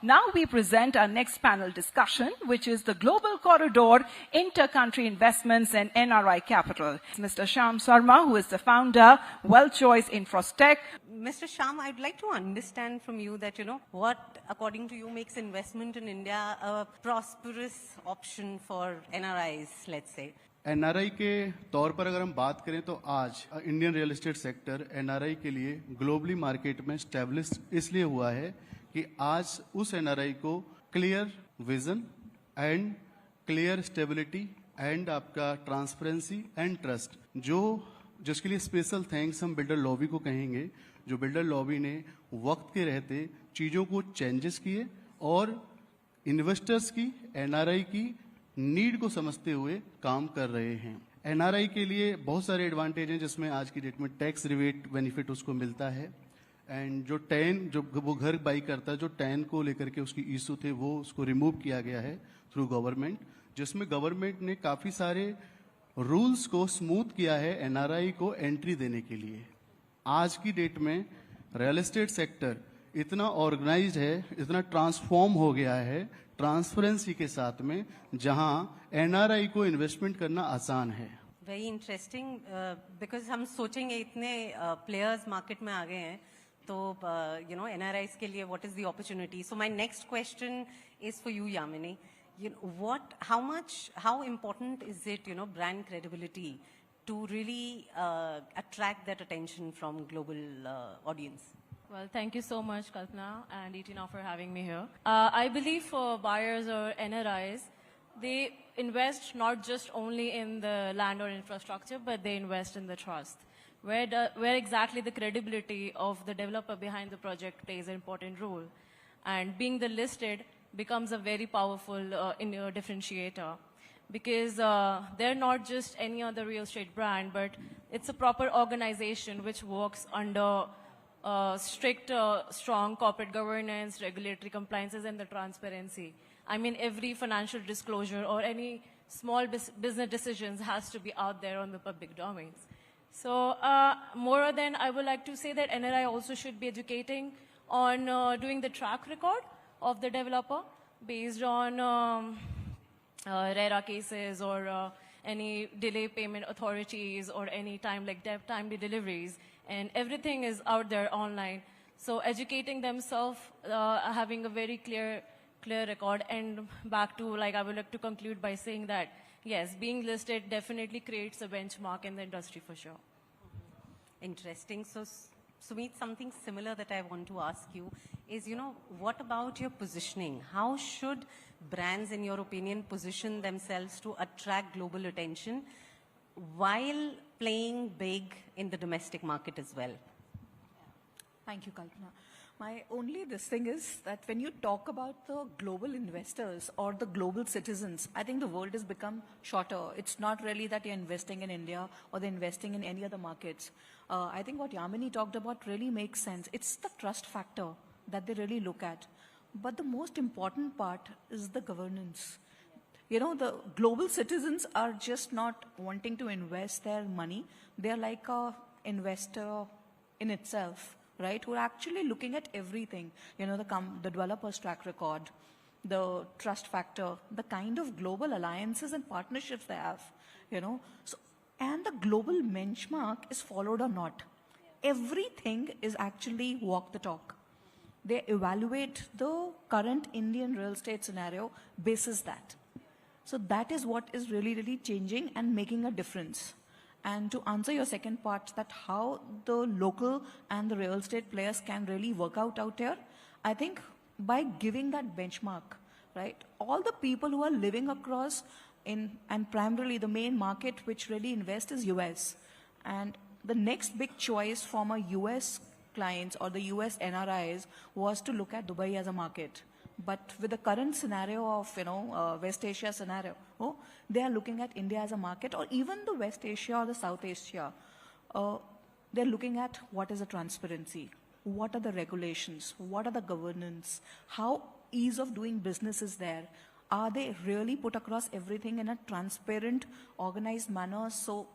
Now we present our next panel discussion, which is the Global Corridor, Inter-Country Investments and NRI Capital. Mr. Shyam Sarma, who is the founder, WealthChoice Infrostech. Mr. Shyam, I'd like to understand from you that, what, according to you, makes investment in India a prosperous option for NRIs, let's say? NRI के तौर पर अगर हम बात करें तो आज Indian real estate sector NRI के लिए ग्लोबली मार्केट में स्टैब्लिश इसलिए हुआ है कि आज उस एनआरआई को clear vision and clear stability and आपका ट्रांसपेरेंसी एंड ट्रस्ट जिसके लिए स्पेशल थैंक्स हम बिल्डर लॉबी को कहेंगे। जो बिल्डर लॉबी ने वक्त के रहते चीजों को चेंजेस किए और इन्वेस्टर्स की एनआरआई की नीड को समझते हुए काम कर रहे हैं। एनआरआई के लिए बहुत सारे एडवांटेज हैं, जिसमें आज की डेट में टैक्स रिबेट बेनिफिट उसको मिलता है एंड जो वो घर बाई करता है, जो टैन को लेकर के उसकी इशू थे वो उसको रिमूव किया गया है थ्रू गवर्नमेंट, जिसमें गवर्नमेंट ने काफी सारे रूल्स को स्मूथ किया है एनआरआई को एंट्री देने के लिए। आज की डेट में रियल एस्टेट सेक्टर इतना ऑर्गेनाइज्ड है, इतना ट्रांसफॉर्म हो गया है ट्रांसपेरेंसी के साथ में, जहां एनआरआई को इन्वेस्टमेंट करना आसान है। वेरी इंटरेस्टिंग, बिकॉज हम सोचेंगे इतने प्लेयर्स मार्केट में आ गए हैं तो एनआरआईज के लिए what is the opportunity. So my next question is for you Yamini, how important is it, brand credibility to really attract that attention from global audience? Well, thank you so much, Kalpana and ETNOW for having me here. I believe for buyers or NRIs, they invest not just only in the land or infrastructure, but they invest in the trust. Where exactly the credibility of the developer behind the project plays an important role. And being the listed becomes a very powerful differentiator. Because they're not just any other real estate brand, but it's a proper organization which works under strict, strong corporate governance, regulatory compliances, and the transparency. I mean, every financial disclosure or any small business decisions has to be out there on the public domains. So, more than I would like to say that NRI also should be educating on doing the track record of the developer based on RERA cases or any delay payment authorities or any timely deliveries. And everything is out there online. So educating themselves, having a very clear record. And back to, I would like to conclude by saying that, yes, being listed definitely creates a benchmark in the industry for sure. Interesting. So, Sumit, something similar that I want to ask you is, what about your positioning? How should brands, in your opinion, position themselves to attract global attention while playing big in the domestic market as well? Thank you, Kalpana. My only thing is that when you talk about the global investors or the global citizens, I think the world has become shorter. It's not really that you're investing in India or they're investing in any other markets. I think what Yamini talked about really makes sense. It's the trust factor that they really look at. But the most important part is the governance. The global citizens are just not wanting to invest their money. They're like a investor in itself, right? Who are actually looking at everything. The developer's track record, the trust factor, the kind of global alliances and partnerships they have, So, and the global benchmark is followed or not. Everything is actually walk the talk. They evaluate the current Indian real estate scenario basis that. So that is what is really, really changing and making a difference. And to answer your second part, that how the local and the real estate players can really work out here, I think by giving that benchmark, right? All the people who are living across and primarily the main market which really invest is US. And the next big choice from a US clients or the US NRIs was to look at Dubai as a market. But with the current scenario of, West Asia scenario, they are looking at India as a market, or even the West Asia or the South Asia. They're looking at what is the transparency, what are the regulations, what are the governance, how ease of doing business is there. Are they really put across everything in a transparent, organized manner? So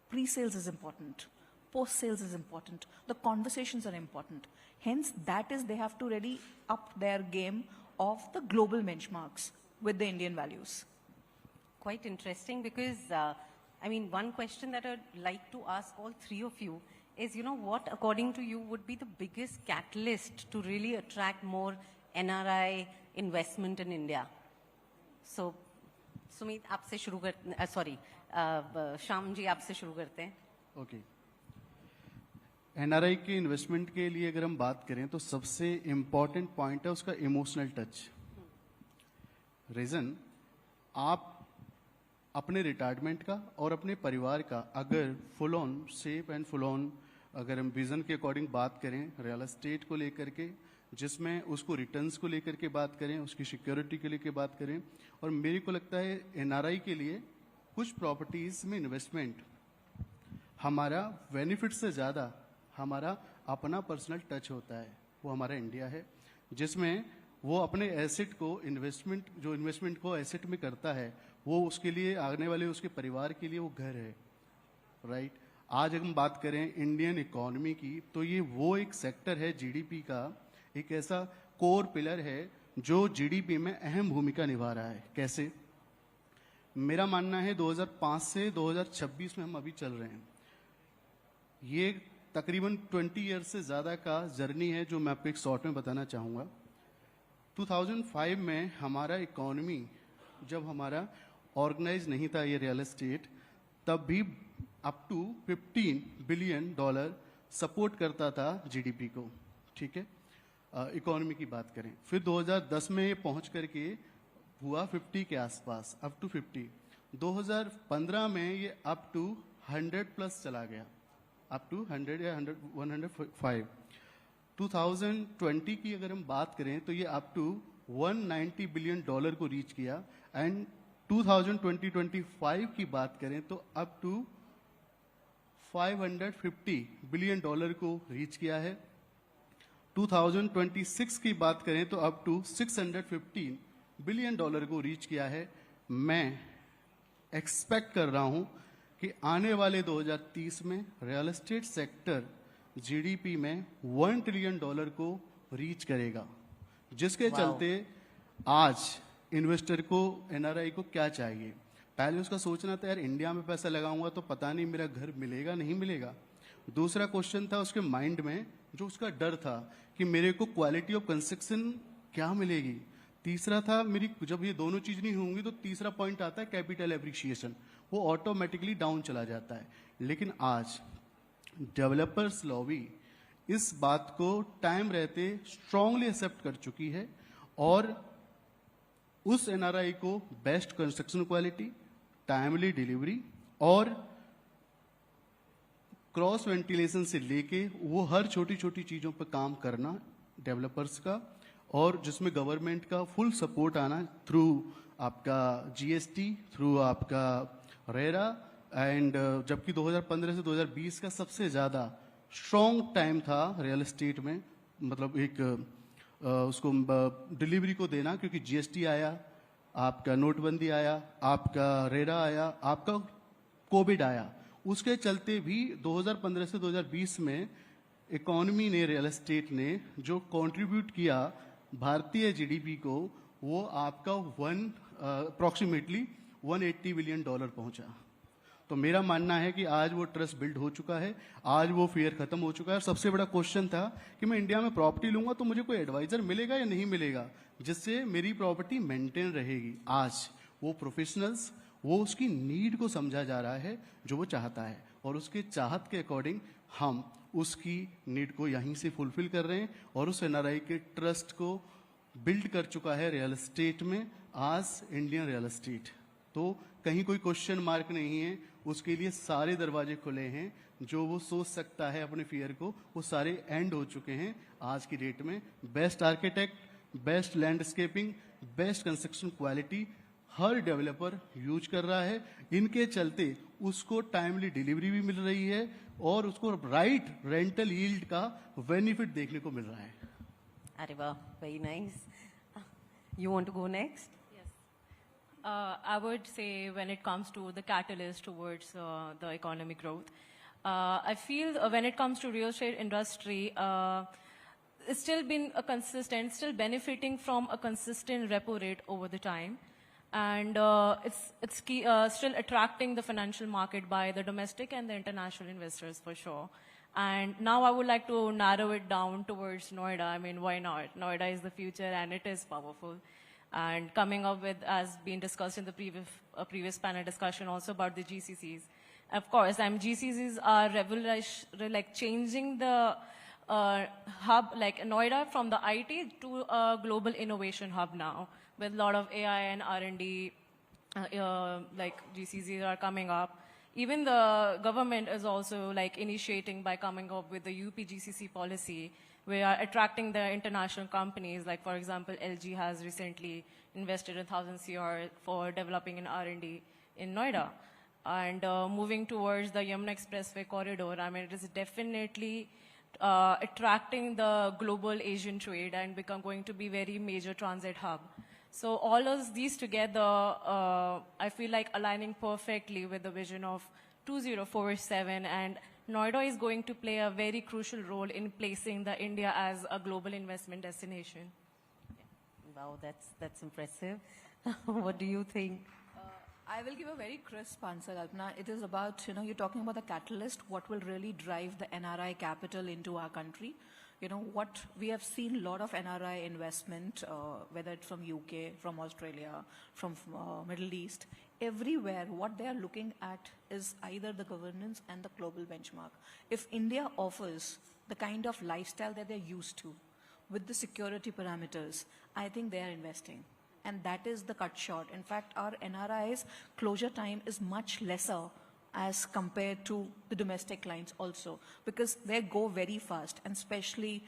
pre-sales is important. Post-sales is important. The conversations are important. Hence, that is, they have to really up their game of the global benchmarks with the Indian values? Quite interesting because, I mean, one question that I'd like to ask all three of you is, you know, what according to you would be the biggest catalyst to really attract more NRI investment in India? So, Sumit, आपसे शुरू करते sorry, Shyam ji आपसे शुरू करते हैं. Okay NRI के investment के लिए अगर हम बात करें तो सबसे इम्पॉर्टेंट पॉइंट है उसका इमोशनल टच. रीजन, आप अपने रिटायरमेंट का और अपने परिवार का अगर full on safe and full on अगर हम विजन के अकॉर्डिंग बात करें रियल एस्टेट को लेकर के, जिसमें उसको रिटर्न्स को लेकर के बात करें, उसकी सिक्योरिटी के लेकर बात करें, और मेरे को लगता है एनआरआई के लिए कुछ प्रॉपर्टीज में इन्वेस्टमेंट हमारा बेनिफिट से ज़्यादा हमारा अपना पर्सनल टच होता है. वो हमारा इंडिया है जिसमें वो अपने एसेट को इन्वेस्टमेंट को एसेट में करता है, वो उसके लिए आने वाले उसके परिवार के लिए वो घर है. राइट. आज अगर हम बात करें इंडियन इकोनॉमी की तो ये वो एक सेक्टर है जीडीपी का, एक ऐसा कोर पिलर है जो जीडीपी में अहम भूमिका निभा रहा है. कैसे? मेरा मानना है 2005 से 2026 में हम अभी चल रहे हैं. ये तकरीबन 20 ईयर से ज़्यादा का जर्नी है जो मैं आपको एक शॉर्ट में बताना चाहूँगा. 2005 में हमारा इकोनॉमी जब हमारा ऑर्गेनाइज नहीं था ये रियल एस्टेट, तब भी अप टू $15 बिलियन सपोर्ट करता था जीडीपी को. ठीक है, इकोनॉमी की बात करें. फिर 2010 में ये पहुंच करके हुआ 50 के आसपास, अप टू 50. 2015 में ये अप टू 100 प्लस चला गया, अप टू 100 या 105. 2020 की अगर हम बात करें तो ये अप टू $190 बिलियन को रीच किया. एंड 2020-25 की बात करें तो अप टू $550 बिलियन को रीच किया है. 2026 की बात करें तो अप टू $615 बिलियन को रीच किया है. मैं एक्सपेक्ट कर रहा हूं कि आने वाले 2030 में रियल एस्टेट सेक्टर जीडीपी में $1 ट्रिलियन को रीच करेगा, जिसके चलते आज इन्वेस्टर को, एनआरआई को क्या चाहिए? पहले उसका सोचना था यार इंडिया में पैसा लगाऊंगा तो पता नहीं मेरा घर मिलेगा नहीं मिलेगा. दूसरा क्वेश्चन था उसके माइंड में, जो उसका डर था कि मेरे को क्वालिटी ऑफ कंस्ट्रक्शन क्या मिलेगी. तीसरा था मेरी, जब ये दोनों चीज नहीं होंगी तो तीसरा पॉइंट आता है कैपिटल एप्रिसिएशन, वो ऑटोमेटिकली डाउन चला जाता है. लेकिन आज डेवलपर्स लॉबी इस बात को टाइम रहते स्ट्रांगली एक्सेप्ट कर चुकी है और उस एनआरआई को best construction quality, timely delivery और क्रॉस वेंटिलेशन से लेके वो हर छोटी छोटी चीजों पर काम करना डेवलपर्स का, और जिसमें गवर्नमेंट का फुल सपोर्ट आना थ्रू आपका जीएसटी, थ्रू आपका रेरा. एंड जबकि 2015 से 2020 का सबसे ज्यादा स्ट्रॉन्ग टाइम था रियल एस्टेट में, मतलब एक उसको डिलीवरी को देना, क्योंकि जीएसटी आया, आपका नोटबंदी आया, आपका रेरा आया, आपका कोविड आया. उसके चलते भी 2015 से 2020 में इकोनॉमी ने, रियल एस्टेट ने जो कंट्रीब्यूट किया भारतीय जीडीपी को, वो आपका अप्रोक्सीमेटली $180 बिलियन पहुंचा. तो मेरा मानना है कि आज वो ट्रस्ट बिल्ड हो चुका है, आज वो फियर खत्म हो चुका है. सबसे बड़ा क्वेश्चन था कि मैं इंडिया में प्रॉपर्टी लूंगा तो मुझे कोई एडवाइजर मिलेगा या नहीं मिलेगा जिससे मेरी प्रॉपर्टी मेंटेन रहेगी. आज वो प्रोफेशनल्स, वो उसकी नीड को समझा जा रहा है जो वो चाहता है, और उसके चाहत के अकॉर्डिंग हम उसकी नीड को यहीं से फुलफिल कर रहे हैं. और उस एनआरआई के ट्रस्ट को बिल्ड कर चुका है रियल एस्टेट में आज इंडियन रियल एस्टेट. तो कहीं कोई क्वेश्चन मार्क नहीं है, उसके लिए सारे दरवाजे खुले हैं. जो वो सोच सकता है अपने फियर को, वो सारे एंड हो चुके हैं आज की डेट में. Best architect, best landscaping, best construction quality हर डेवलपर यूज कर रहा है. इनके चलते उसको टाइमली डिलीवरी भी मिल रही है और उसको राइट रेंटल यील्ड का बेनिफिट देखने को मिल रहा है. अरे वाह, very nice. You want to go next? I would say when it comes to the catalyst towards the economic growth, I feel when it comes to real estate industry, it's still been a consistent, still benefiting from a consistent repo rate over the time. And it's still attracting the financial market by the domestic and the international investors for sure. And now I would like to narrow it down towards Noida. I mean, why not? Noida is the future and it is powerful. And coming up with, as being discussed in the previous panel discussion also about the GCCs. Of course, GCCs are like changing the hub, like Noida from the IT to a global innovation hub now, with a lot of AI and R&D, like GCCs are coming up. Even the government is also like initiating by coming up with the UPGCC policy. We are attracting the international companies, like for example, LG has recently invested 1,000 CR for developing an R&D in Noida. And moving towards the Yamuna Expressway corridor, I mean, it is definitely attracting the global Asian trade and going to be very major transit hub. So all of these together, I feel like aligning perfectly with the vision of 2047, and Noida is going to play a very crucial role in placing the India as a global investment destination. Wow, that's impressive. What do you think? I will give a very crisp answer, Kalpana. It is about, you're talking about the catalyst, what will really drive the NRI capital into our country. What we have seen a lot of NRI investment, whether it's from UK, from Australia, from Middle East, everywhere what they are looking at is either the governance and the global benchmark. If India offers the kind of lifestyle that they're used to with the security parameters, I think they are investing. And that is the cut short. In fact, our NRI's closure time is much lesser as compared to the domestic clients also, because they go very fast, and especially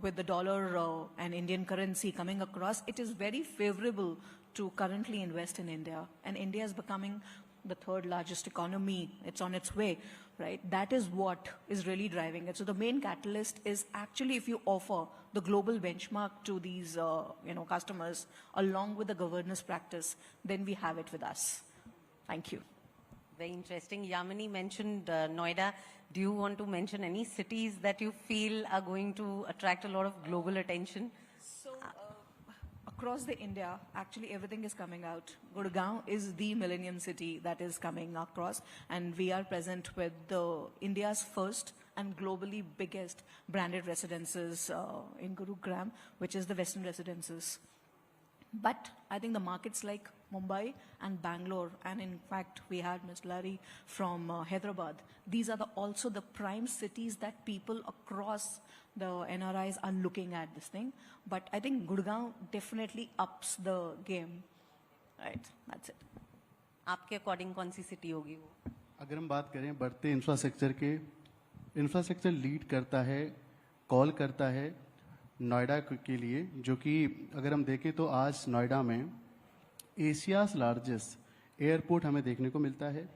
with the dollar and Indian currency coming across, it is very favorable to currently invest in India. And India is becoming the third largest economy. It's on its way, right? That is what is really driving it. So the main catalyst is actually if you offer the global benchmark to these customers along with the governance practice, then we have it with us. Thank you. Very interesting. Yamini mentioned Noida. Do you want to mention any cities that you feel are going to attract a lot of global attention? So across the India, actually everything is coming out. Gurgaon is the millennium city that is coming across, and we are present with India's first and globally biggest branded residences in Gurugram, which is the Western Residences. But I think the markets like Mumbai and Bangalore, and in fact we had Ms. Larry from Hyderabad, these are also the prime cities that people across the NRIs are looking at this thing. But I think Gurgaon definitely ups the game. Right, that's it. आपके according कौन सी city होगी वो? अगर हम बात करें बढ़ते infrastructure के, इंफ्रास्ट्रक्चर लीड करता है, कॉल करता है नोएडा के लिए, जो कि अगर हम देखें तो आज नोएडा में एशियाज लार्जेस्ट एयरपोर्ट हमें देखने को मिलता है.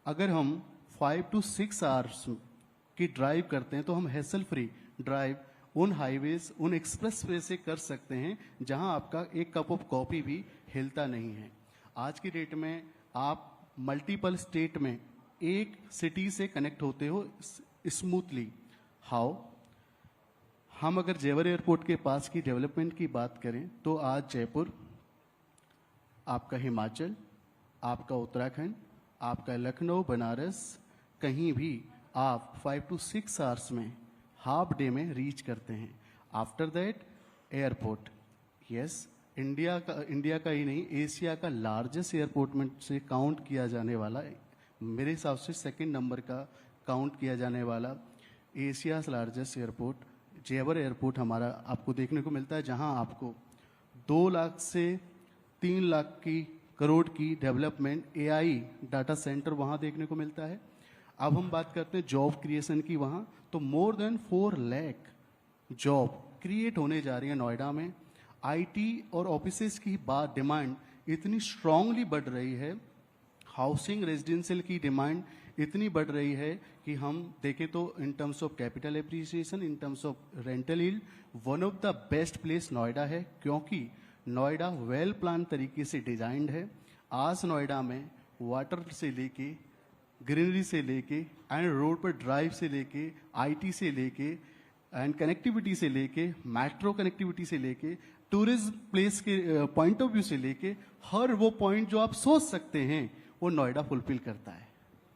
अगर हम 5 to 6 आवर्स की ड्राइव करते हैं तो हम हैसल फ्री ड्राइव उन हाईवेज, उन एक्सप्रेसवे से कर सकते हैं जहां आपका एक कप ऑफ कॉफी भी हिलता नहीं है. आज की डेट में आप मल्टीपल स्टेट में एक सिटी से कनेक्ट होते हो स्मूथली. हाउ? हम अगर जेवर एयरपोर्ट के पास की डेवलपमेंट की बात करें तो आज जयपुर, आपका हिमाचल, आपका उत्तराखंड, आपका लखनऊ, बनारस, कहीं भी आप 5 to 6 आवर्स में हाफ डे में रीच करते हैं. After that airport, yes, India का ही नहीं एशिया का लार्जेस्ट एयरपोर्ट में से काउंट किया जाने वाला, मेरे हिसाब से सेकंड नंबर का काउंट किया जाने वाला एशिया लार्जेस्ट एयरपोर्ट जेवर एयरपोर्ट हमारा आपको देखने को मिलता है, जहां आपको 2 लाख से 3 लाख करोड़ की डेवलपमेंट एआई डाटा सेंटर वहां देखने को मिलता है. अब हम बात करते हैं जॉब क्रिएशन की, वहां तो more than 4 lakh job create होने जा रही है नोएडा में. आईटी और ऑफिसेज की बात डिमांड इतनी स्ट्रांगली बढ़ रही है, हाउसिंग रेजिडेंशियल की डिमांड इतनी बढ़ रही है कि हम देखें तो in terms of capital appreciation, in terms of rental yield, one of the best place Noida है, क्योंकि नोएडा वेल प्लान तरीके से डिजाइंड है. आज नोएडा में वाटर से लेके, ग्रीनरी से लेके, एंड रोड पर ड्राइव से लेके, आईटी से लेके, एंड कनेक्टिविटी से लेके, मेट्रो कनेक्टिविटी से लेके, टूरिज्म प्लेस के पॉइंट ऑफ व्यू से लेके, हर वो पॉइंट जो आप सोच सकते हैं वो नोएडा फुलफिल करता है।